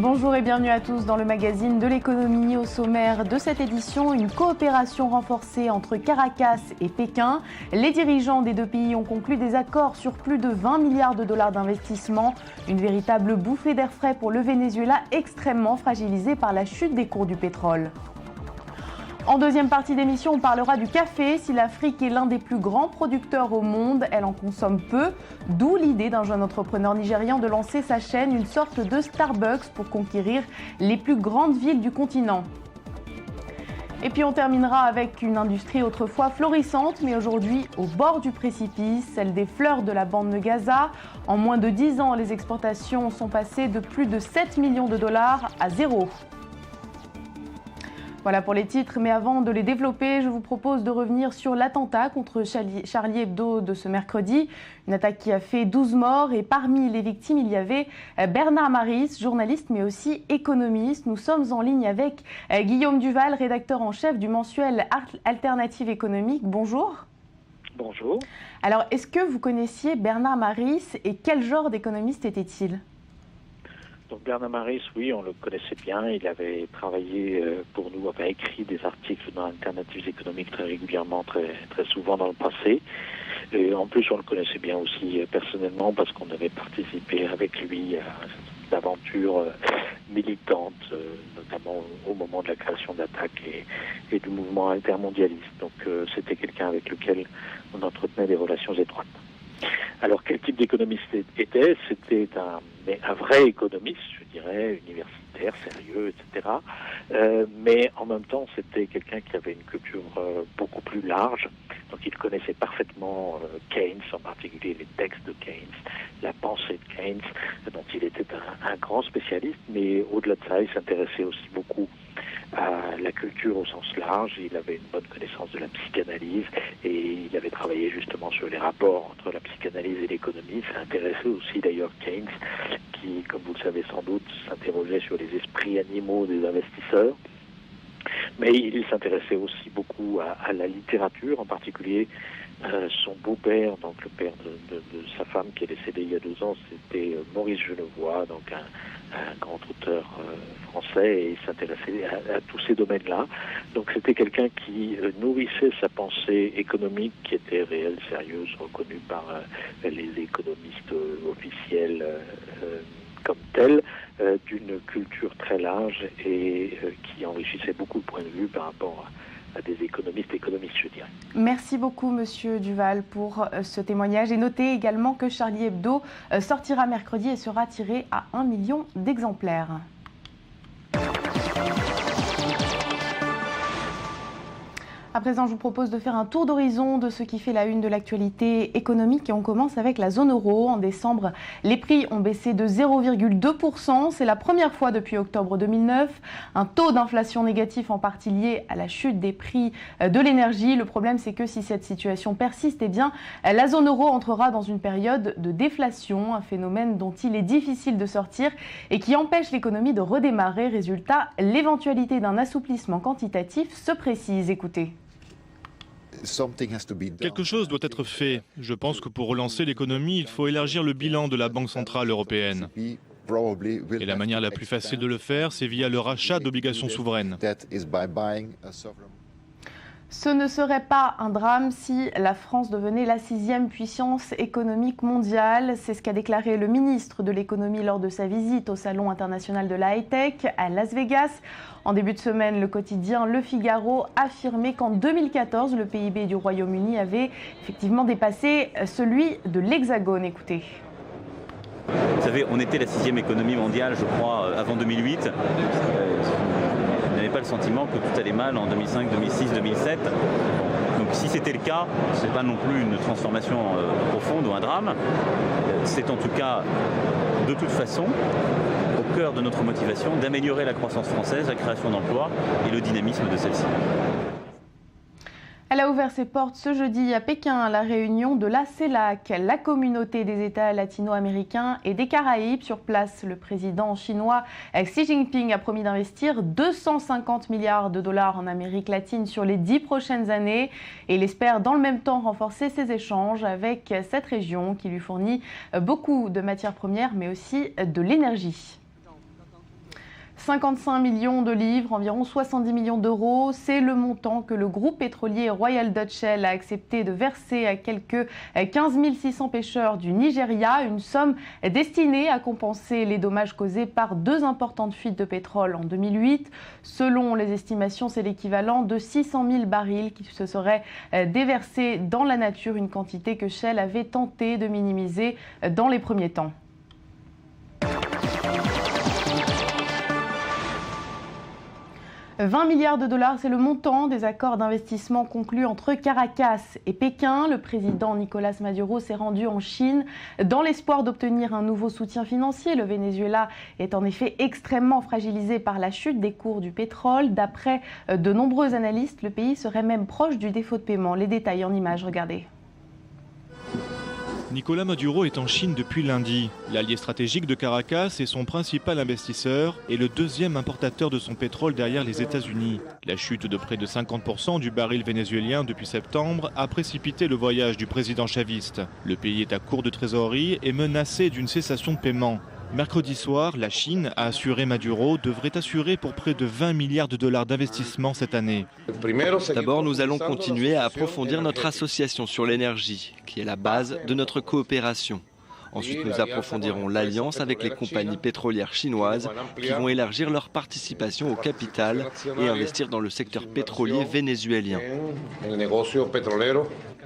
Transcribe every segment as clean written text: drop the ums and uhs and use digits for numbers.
Bonjour et bienvenue à tous dans le magazine de l'économie. Au sommaire de cette édition, une coopération renforcée entre Caracas et Pékin. Les dirigeants des deux pays ont conclu des accords sur plus de 20 milliards de dollars d'investissement. Une véritable bouffée d'air frais pour le Venezuela, extrêmement fragilisé par la chute des cours du pétrole. En deuxième partie d'émission, on parlera du café. Si l'Afrique est l'un des plus grands producteurs au monde, elle en consomme peu. D'où l'idée d'un jeune entrepreneur nigérian de lancer sa chaîne, une sorte de Starbucks pour conquérir les plus grandes villes du continent. Et puis on terminera avec une industrie autrefois florissante, mais aujourd'hui au bord du précipice, celle des fleurs de la bande de Gaza. En moins de 10 ans, les exportations sont passées de plus de 7 millions de dollars à zéro. Voilà pour les titres, mais avant de les développer, je vous propose de revenir sur l'attentat contre Charlie Hebdo de ce mercredi. Une attaque qui a fait 12 morts et parmi les victimes, il y avait Bernard Maris, journaliste mais aussi économiste. Nous sommes en ligne avec Guillaume Duval, rédacteur en chef du mensuel Alternative économique. Bonjour. Bonjour. Alors, est-ce que vous connaissiez Bernard Maris et quel genre d'économiste était-il ? Donc Bernard Maris, oui, on le connaissait bien. Il avait travaillé pour nous, avait écrit des articles dans Alternatives économiques très régulièrement, très souvent dans le passé. Et en plus, on le connaissait bien aussi personnellement parce qu'on avait participé avec lui à d'aventures militantes, notamment au moment de la création d'Attaque et du mouvement altermondialiste. Donc c'était quelqu'un avec lequel on entretenait des relations étroites. Alors, quel type d'économiste était? C'était un vrai économiste, je dirais, universitaire, sérieux, etc. Mais en même temps, c'était quelqu'un qui avait une culture beaucoup plus large. Donc, il connaissait parfaitement Keynes, en particulier les textes de Keynes, la pensée de Keynes, dont il était un grand spécialiste. Mais au-delà de ça, il s'intéressait aussi beaucoup à la culture au sens large. Il avait une bonne connaissance de la psychanalyse et il avait travaillé justement sur les rapports entre la psychanalyse et l'économie. Ça intéressait aussi d'ailleurs Keynes, qui, comme vous le savez sans doute, s'interrogeait sur les esprits animaux des investisseurs. Mais il s'intéressait aussi beaucoup à la littérature, en particulier son beau-père, donc le père de sa femme qui est décédée il y a 2 ans, c'était Maurice Genevoix, donc un grand auteur français, et il s'intéressait à tous ces domaines-là. Donc c'était quelqu'un qui nourrissait sa pensée économique, qui était réelle, sérieuse, reconnue par les économistes officiels comme telle, d'une culture très large et qui enrichissait beaucoup le point de vue par rapport à des économistes, je dirais. Merci beaucoup, Monsieur Duval, pour ce témoignage. Et notez également que Charlie Hebdo sortira mercredi et sera tiré à 1 million d'exemplaires. À présent, je vous propose de faire un tour d'horizon de ce qui fait la une de l'actualité économique et on commence avec la zone euro. En décembre, les prix ont baissé de 0,2%. C'est la première fois depuis octobre 2009. Un taux d'inflation négatif en partie lié à la chute des prix de l'énergie. Le problème, c'est que si cette situation persiste, eh bien, la zone euro entrera dans une période de déflation, un phénomène dont il est difficile de sortir et qui empêche l'économie de redémarrer. Résultat, l'éventualité d'un assouplissement quantitatif se précise. Écoutez. Quelque chose doit être fait. Je pense que pour relancer l'économie, il faut élargir le bilan de la Banque centrale européenne. Et la manière la plus facile de le faire, c'est via le rachat d'obligations souveraines. Ce ne serait pas un drame si la France devenait la 6e puissance économique mondiale. C'est ce qu'a déclaré le ministre de l'économie lors de sa visite au Salon international de la high-tech à Las Vegas. En début de semaine, le quotidien Le Figaro affirmait qu'en 2014, le PIB du Royaume-Uni avait effectivement dépassé celui de l'Hexagone. Écoutez. Vous savez, on était la 6e économie mondiale, je crois, avant 2008. Je n'avais pas le sentiment que tout allait mal en 2005, 2006, 2007. Donc si c'était le cas, ce n'est pas non plus une transformation profonde ou un drame. C'est en tout cas, de toute façon, au cœur de notre motivation d'améliorer la croissance française, la création d'emplois et le dynamisme de celle-ci. Elle a ouvert ses portes ce jeudi à Pékin à la réunion de la CELAC, la communauté des États latino-américains et des Caraïbes. Sur place, le président chinois Xi Jinping a promis d'investir 250 milliards de dollars en Amérique latine sur les 10 prochaines années. Et il espère dans le même temps renforcer ses échanges avec cette région qui lui fournit beaucoup de matières premières mais aussi de l'énergie. 55 millions de livres, environ 70 millions d'euros. C'est le montant que le groupe pétrolier Royal Dutch Shell a accepté de verser à quelques 15 600 pêcheurs du Nigeria. Une somme destinée à compenser les dommages causés par 2 importantes fuites de pétrole en 2008. Selon les estimations, c'est l'équivalent de 600 000 barils qui se seraient déversés dans la nature, une quantité que Shell avait tenté de minimiser dans les premiers temps. « 20 milliards de dollars, c'est le montant des accords d'investissement conclus entre Caracas et Pékin. Le président Nicolás Maduro s'est rendu en Chine dans l'espoir d'obtenir un nouveau soutien financier. Le Venezuela est en effet extrêmement fragilisé par la chute des cours du pétrole. D'après de nombreux analystes, le pays serait même proche du défaut de paiement. Les détails en images, regardez. Nicolás Maduro est en Chine depuis lundi. L'allié stratégique de Caracas est son principal investisseur et le 2e importateur de son pétrole derrière les États-Unis. La chute de près de 50% du baril vénézuélien depuis septembre a précipité le voyage du président chaviste. Le pays est à court de trésorerie et menacé d'une cessation de paiement. Mercredi soir, la Chine, a assuré Maduro, devrait assurer pour près de 20 milliards de dollars d'investissement cette année. D'abord, nous allons continuer à approfondir notre association sur l'énergie, qui est la base de notre coopération. Ensuite, nous approfondirons l'alliance avec les compagnies pétrolières chinoises qui vont élargir leur participation au capital et investir dans le secteur pétrolier vénézuélien.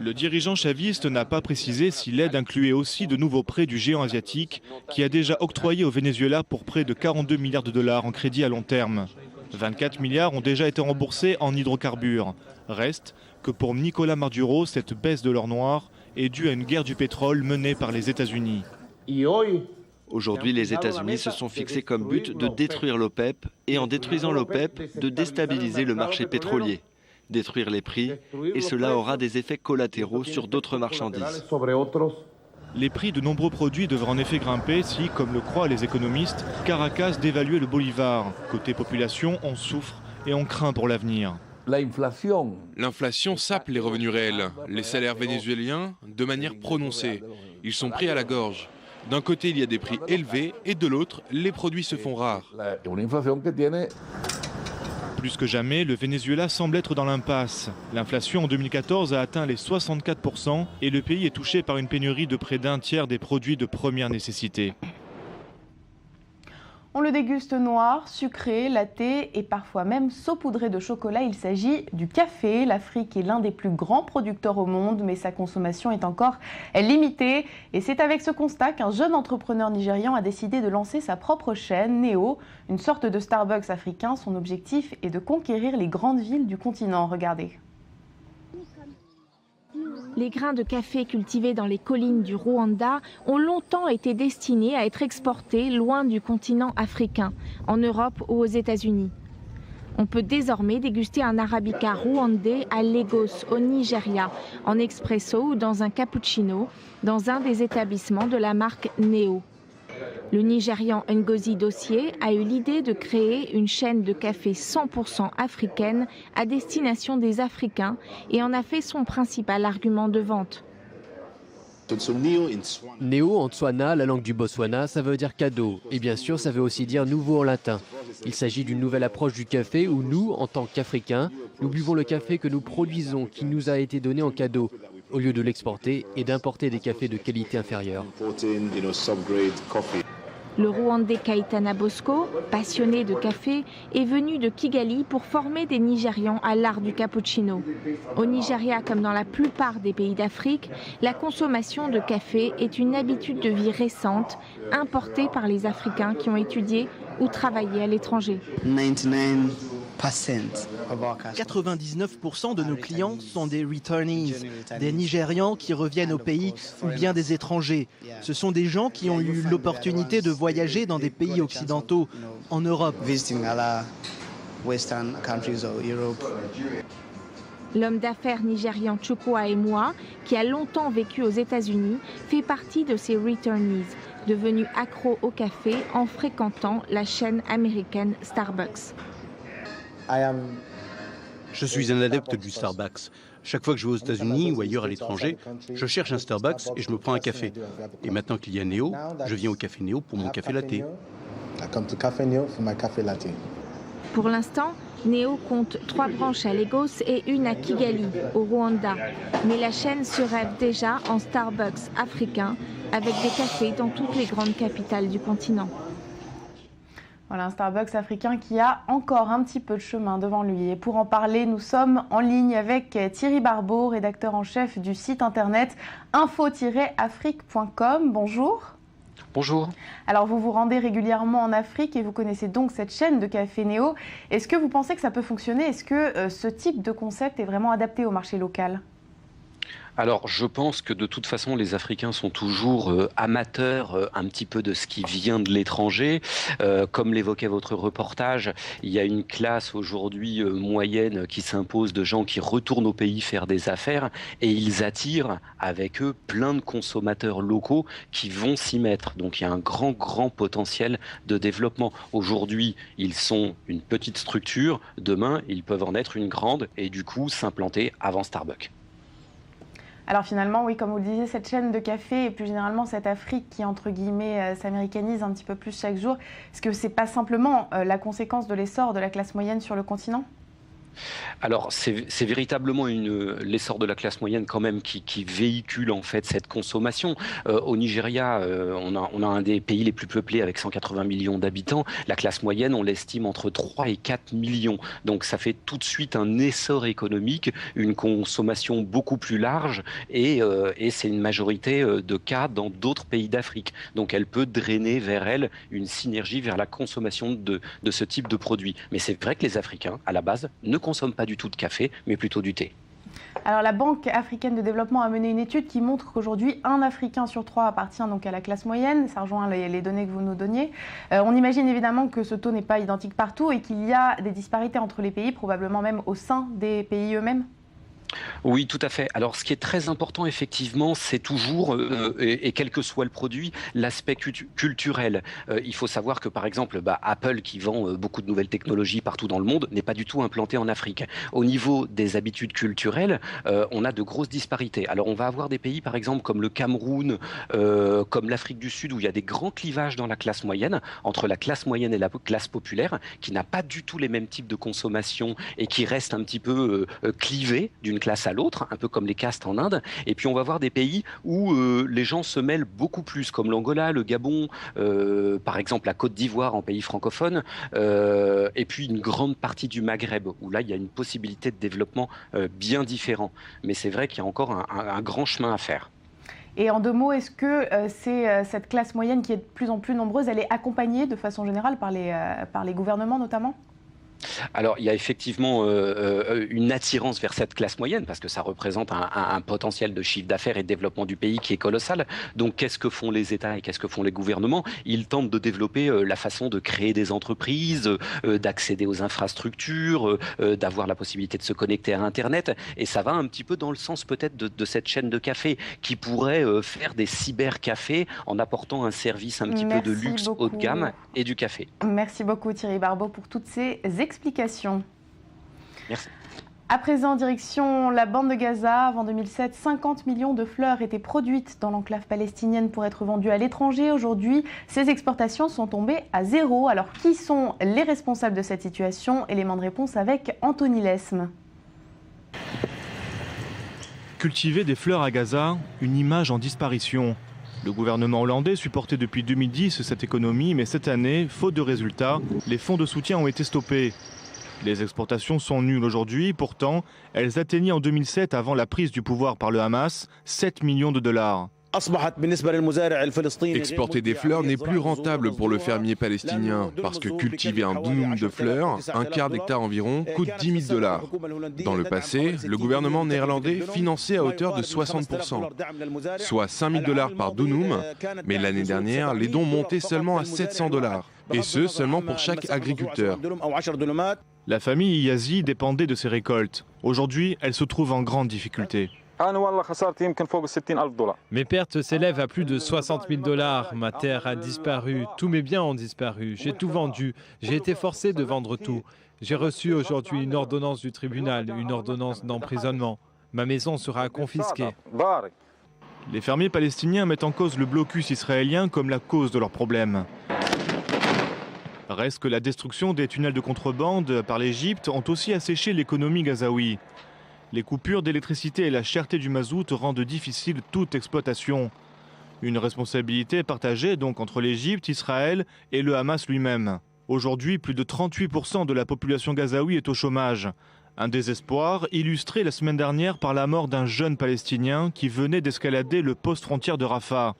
Le dirigeant chaviste n'a pas précisé si l'aide incluait aussi de nouveaux prêts du géant asiatique qui a déjà octroyé au Venezuela pour près de 42 milliards de dollars en crédit à long terme. 24 milliards ont déjà été remboursés en hydrocarbures. Reste que pour Nicolás Maduro, cette baisse de l'or noir est due à une guerre du pétrole menée par les États-Unis. Aujourd'hui, les États-Unis se sont fixés comme but de détruire l'OPEP et en détruisant l'OPEP, de déstabiliser le marché pétrolier, détruire les prix et cela aura des effets collatéraux sur d'autres marchandises. Les prix de nombreux produits devraient en effet grimper si, comme le croient les économistes, Caracas dévaluait le bolivar. Côté population, on souffre et on craint pour l'avenir. L'inflation sape les revenus réels, les salaires vénézuéliens de manière prononcée. Ils sont pris à la gorge. D'un côté, il y a des prix élevés et de l'autre, les produits se font rares. Plus que jamais, le Venezuela semble être dans l'impasse. L'inflation en 2014 a atteint les 64% et le pays est touché par une pénurie de près d'un tiers des produits de première nécessité. On le déguste noir, sucré, laté et parfois même saupoudré de chocolat. Il s'agit du café. L'Afrique est l'un des plus grands producteurs au monde, mais sa consommation est encore limitée. Et c'est avec ce constat qu'un jeune entrepreneur nigérian a décidé de lancer sa propre chaîne, Neo, une sorte de Starbucks africain. Son objectif est de conquérir les grandes villes du continent. Regardez. Les grains de café cultivés dans les collines du Rwanda ont longtemps été destinés à être exportés loin du continent africain, en Europe ou aux États-Unis. On peut désormais déguster un arabica rwandais à Lagos, au Nigeria, en expresso ou dans un cappuccino, dans un des établissements de la marque Neo. Le Nigérian Ngozi Dossier a eu l'idée de créer une chaîne de café 100% africaine à destination des Africains et en a fait son principal argument de vente. Neo en Tswana, la langue du Botswana, ça veut dire cadeau. Et bien sûr, ça veut aussi dire nouveau en latin. Il s'agit d'une nouvelle approche du café où nous, en tant qu'Africains, nous buvons le café que nous produisons, qui nous a été donné en cadeau, au lieu de l'exporter et d'importer des cafés de qualité inférieure. Le Rwandais Kaitana Bosco, passionné de café, est venu de Kigali pour former des Nigérians à l'art du cappuccino. Au Nigeria, comme dans la plupart des pays d'Afrique, la consommation de café est une habitude de vie récente, importée par les Africains qui ont étudié ou travaillé à l'étranger. 99% de nos clients sont des returnees, des Nigérians qui reviennent au pays ou bien des étrangers. Ce sont des gens qui ont eu l'opportunité de voyager dans des pays occidentaux, en Europe. L'homme d'affaires nigérian Chukwu Emwa, qui a longtemps vécu aux États-Unis, fait partie de ces returnees, devenus accros au café en fréquentant la chaîne américaine Starbucks. Je suis un adepte du Starbucks. Chaque fois que je vais aux États-Unis ou ailleurs à l'étranger, je cherche un Starbucks et je me prends un café. Et maintenant qu'il y a Neo, je viens au café Neo pour mon café latte. Pour l'instant, Neo compte 3 branches à Lagos et une à Kigali, au Rwanda. Mais la chaîne se rêve déjà en Starbucks africain, avec des cafés dans toutes les grandes capitales du continent. Voilà, un Starbucks africain qui a encore un petit peu de chemin devant lui. Et pour en parler, nous sommes en ligne avec Thierry Barbeau, rédacteur en chef du site internet info-afrique.com. Bonjour. Bonjour. Alors vous vous rendez régulièrement en Afrique et vous connaissez donc cette chaîne de café Neo. Est-ce que vous pensez que ça peut fonctionner? Est-ce que ce type de concept est vraiment adapté au marché local? Alors, je pense que de toute façon, les Africains sont toujours amateurs un petit peu de ce qui vient de l'étranger. Comme l'évoquait votre reportage, il y a une classe aujourd'hui moyenne qui s'impose de gens qui retournent au pays faire des affaires et ils attirent avec eux plein de consommateurs locaux qui vont s'y mettre. Donc, il y a un grand potentiel de développement. Aujourd'hui, ils sont une petite structure. Demain, ils peuvent en être une grande et du coup s'implanter avant Starbucks. Alors finalement, oui, comme vous le disiez, cette chaîne de café et plus généralement cette Afrique qui, entre guillemets, s'américanise un petit peu plus chaque jour, est-ce que ce n'est pas simplement la conséquence de l'essor de la classe moyenne sur le continent ? Alors c'est véritablement l'essor de la classe moyenne quand même qui véhicule en fait cette consommation. Au Nigeria, on a un des pays les plus peuplés avec 180 millions d'habitants. La classe moyenne, on l'estime entre 3 et 4 millions. Donc ça fait tout de suite un essor économique, une consommation beaucoup plus large et c'est une majorité de cas dans d'autres pays d'Afrique. Donc elle peut drainer vers elle une synergie vers la consommation de ce type de produits. Mais c'est vrai que les Africains, à la base, ne consomment pas du tout de café, mais plutôt du thé. Alors la Banque africaine de développement a mené une étude qui montre qu'aujourd'hui, un Africain sur 3 appartient donc à la classe moyenne. Ça rejoint les données que vous nous donniez. On imagine évidemment que ce taux n'est pas identique partout et qu'il y a des disparités entre les pays, probablement même au sein des pays eux-mêmes. Oui, tout à fait. Alors, ce qui est très important, effectivement, c'est toujours, et quel que soit le produit, l'aspect culturel. Il faut savoir que, par exemple, Apple, qui vend beaucoup de nouvelles technologies partout dans le monde, n'est pas du tout implanté en Afrique. Au niveau des habitudes culturelles, on a de grosses disparités. Alors, on va avoir des pays, par exemple, comme le Cameroun, comme l'Afrique du Sud, où il y a des grands clivages dans la classe moyenne, entre la classe moyenne et la classe populaire, qui n'a pas du tout les mêmes types de consommation et qui reste un petit peu clivée d'une classe à l'autre, un peu comme les castes en Inde. Et puis on va voir des pays où les gens se mêlent beaucoup plus, comme l'Angola, le Gabon, par exemple la Côte d'Ivoire en pays francophone, et puis une grande partie du Maghreb, où là il y a une possibilité de développement bien différent. Mais c'est vrai qu'il y a encore un grand chemin à faire. Et en 2 mots, est-ce que cette classe moyenne qui est de plus en plus nombreuse, elle est accompagnée de façon générale par les gouvernements notamment ? Alors, il y a effectivement une attirance vers cette classe moyenne parce que ça représente un potentiel de chiffre d'affaires et de développement du pays qui est colossal. Donc, qu'est-ce que font les États et qu'est-ce que font les gouvernements? Ils tentent de développer la façon de créer des entreprises, d'accéder aux infrastructures, d'avoir la possibilité de se connecter à Internet. Et ça va un petit peu dans le sens peut-être de cette chaîne de café qui pourrait faire des cybercafés en apportant un service un petit peu de luxe haut de gamme et du café. Merci beaucoup Thierry Barbeau pour toutes ces explications. Merci. À présent, direction la bande de Gaza. Avant 2007, 50 millions de fleurs étaient produites dans l'enclave palestinienne pour être vendues à l'étranger. Aujourd'hui, ces exportations sont tombées à 0. Alors, qui sont les responsables de cette situation? Élément de réponse avec Anthony Lesme. Cultiver des fleurs à Gaza, une image en disparition. Le gouvernement hollandais supportait depuis 2010 cette économie, mais cette année, faute de résultats, les fonds de soutien ont été stoppés. Les exportations sont nulles aujourd'hui, pourtant, elles atteignaient en 2007, avant la prise du pouvoir par le Hamas, 7 millions de dollars. Exporter des fleurs n'est plus rentable pour le fermier palestinien parce que cultiver un dounoum de fleurs, un quart d'hectare environ, coûte 10 000 $. Dans le passé, le gouvernement néerlandais finançait à hauteur de 60%, soit 5 000 $ par dounoum, mais l'année dernière, les dons montaient seulement à 700 $, et ce seulement pour chaque agriculteur. La famille Yazi dépendait de ces récoltes. Aujourd'hui, elle se trouve en grande difficulté. Mes pertes s'élèvent à plus de 60 000 $. Ma terre a disparu, tous mes biens ont disparu, j'ai tout vendu, j'ai été forcé de vendre tout. J'ai reçu aujourd'hui une ordonnance du tribunal, une ordonnance d'emprisonnement. Ma maison sera confisquée. Les fermiers palestiniens mettent en cause le blocus israélien comme la cause de leurs problèmes. Reste que la destruction des tunnels de contrebande par l'Égypte ont aussi asséché l'économie gazaoui. Les coupures d'électricité et la cherté du mazout rendent difficile toute exploitation. Une responsabilité partagée donc entre l'Égypte, Israël et le Hamas lui-même. Aujourd'hui, plus de 38% de la population gazaoui est au chômage. Un désespoir illustré la semaine dernière par la mort d'un jeune Palestinien qui venait d'escalader le poste frontière de Rafah.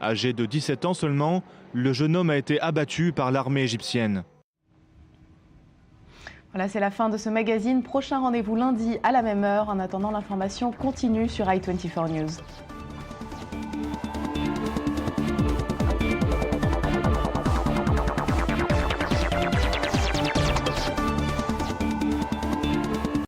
Âgé de 17 ans seulement, le jeune homme a été abattu par l'armée égyptienne. Voilà, c'est la fin de ce magazine. Prochain rendez-vous lundi à la même heure. En attendant, l'information continue sur i24 News.